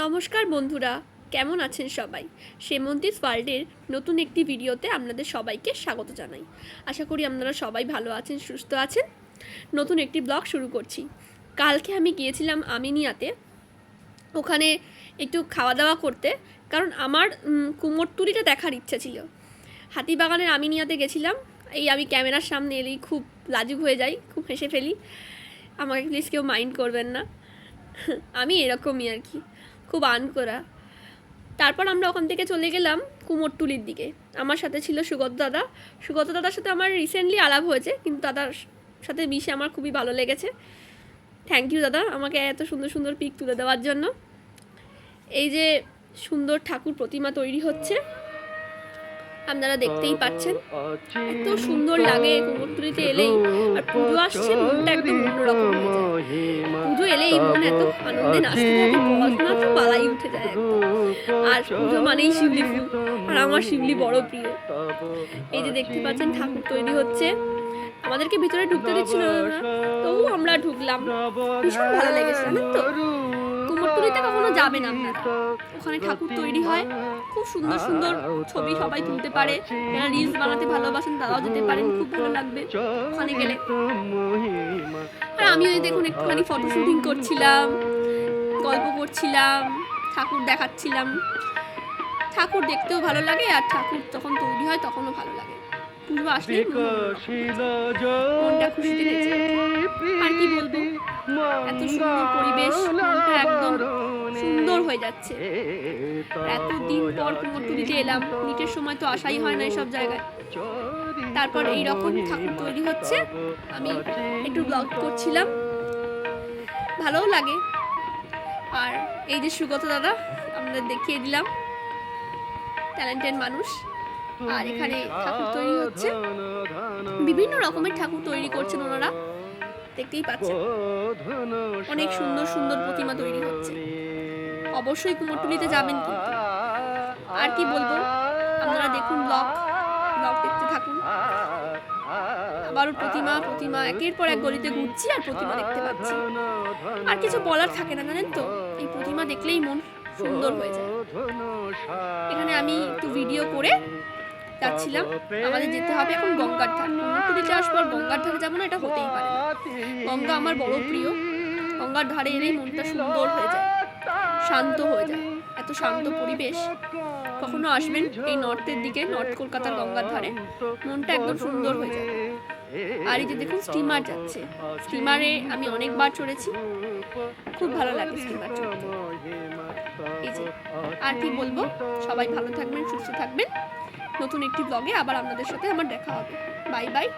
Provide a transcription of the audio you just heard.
নমস্কার বন্ধুরা, কেমন আছেন সবাই? সেমন্তিস ওয়ার্ল্ডের নতুন একটি ভিডিওতে আপনাদের সবাইকে স্বাগত জানাই। আশা করি আপনারা সবাই ভালো আছেন, সুস্থ আছেন। নতুন একটি ব্লগ শুরু করছি। কালকে আমি গিয়েছিলাম আমিনিয়াতে, ওখানে একটু খাওয়া দাওয়া করতে, কারণ আমার কুমোরটুলিটা দেখার ইচ্ছা ছিল। হাতিবাগানের আমিনিয়াতে গেছিলাম। আমি ক্যামেরার সামনে এলেই খুব লাজুক হয়ে যাই, খুব হেসে ফেলি। আমাকে প্লিজ কেউ মাইন্ড করবেন না, আমি এরকমই আর কি, খুব করা। তারপর আমরা ওখান থেকে চলে গেলাম কুমোরটুলির দিকে। আমার সাথে ছিল সুগত দাদার সাথে আমার রিসেন্টলি আলাপ হয়েছে, কিন্তু দাদার সাথে মিশে আমার খুবই ভালো লেগেছে। থ্যাংক ইউ দাদা, আমাকে এত সুন্দর সুন্দর পিক তুলে দেওয়ার জন্য। এই যে সুন্দর ঠাকুর প্রতিমা তৈরি হচ্ছে, আপনারা দেখতেই পাচ্ছেন, এত সুন্দর লাগে কুমোরটুলিতে এলেই। আর পুজো আসছে, মনটা একদম অন্যরকম হয়ে যায়। পুজো এলেই মন এত আনন্দে নাচতে থাকে, পড়াশোনা তো পালাই উঠে যায় একদম। আর পুজো মানেই শিউলি ফুল, আর আমার শিউলি বড় প্রিয়। এই যে দেখতে পাচ্ছেন ঠাকুর তৈরি হচ্ছে, আমাদেরকে ভিতরে ঢুকতে দিচ্ছিল না, তবু আমরা ঢুকলাম। ভীষণ ভালো লেগেছে জানেন তো। কুমোরটুলিতে কখনো যাবেন আপনারা, ওখানে ঠাকুর তৈরি হয়, খুব সুন্দর সুন্দর ছবি সবাই তুলতে পারে। যারা রিলস বানাতে ভালোবাসেন তারাও যেতে পারেন, খুব ভালো লাগবে ওখানে গেলে। আর আমিও দেখুন একটুখানি ফটো শুটিং করছিলাম, গল্প করছিলাম, ঠাকুর দেখাচ্ছিলাম। ঠাকুর দেখতেও ভালো লাগে, আর ঠাকুর যখন তৈরি হয় তখনও ভালো লাগে। পুজো আসলে মনটা খুশিতে নেচে ওঠে। আর কি বলবো, এত সুন্দর পরিবেশ, মনটা একদম সুন্দর হয়ে যাচ্ছে। এতদিন পর কুমোরটুলিতে এলাম, নিটের সময় তো আসাই হয় না এসব জায়গায়। তারপর এইরকম ঠাকুর তৈরি হচ্ছে, আমি একটু ব্লগ করছিলাম, ভালোও লাগে। আর এই যে সুগত দাদা, আমাদের দেখিয়ে দিলাম, ট্যালেন্টেড মানুষ। আর এখানে ঠাকুর তৈরি হচ্ছে, বিভিন্ন রকমের ঠাকুর তৈরি করছেন ওনারা, দেখতেই পাচ্ছেন। অনেক সুন্দর সুন্দর প্রতিমা তৈরি হচ্ছে। অবশ্যই কুমোরটুলিতে যাবেন কিন্তু। আর কি বলবো, আপনারা দেখুন, ব্লগ দেখতে থাকুন। আবারও প্রতিমা একের পর এক গলিতে ঘুরছি আর প্রতিমা দেখতে পাচ্ছি। আর কিছু বলার থাকে না জানেন তো, এই প্রতিমা দেখলেই মন সুন্দর হয়ে যায়। এখানে আমি একটু ভিডিও করে যাচ্ছিলাম। আমাদের যেতে হবে এখন গঙ্গার ধার। কুমোরটুলিতে আসবার গঙ্গার ধারে যাবো না, এটা হতেই পারে না। গঙ্গা আমার বড় প্রিয়। গঙ্গার ধারে এলেই মনটা সুন্দর হয়ে যায়, শান্ত হয়ে যায়। এত শান্ত পরিবেশ, কখনো আসবেন এই নর্থের দিকে, নর্থ কলকাতার গঙ্গার ধারে, মনটা একদম সুন্দর হয়ে যায়। আর এই যে দেখুন স্টিমার যাচ্ছে, স্টিমারে আমি অনেকবার চড়েছি, খুব ভালো লাগে স্টিমার চড়তে। এই যে আর কি বলবো, সবাই ভালো থাকবেন, সুস্থ থাকবেন। নতুন একটি ব্লগে আবার আপনাদের সাথে আমার দেখা হবে। Bye bye.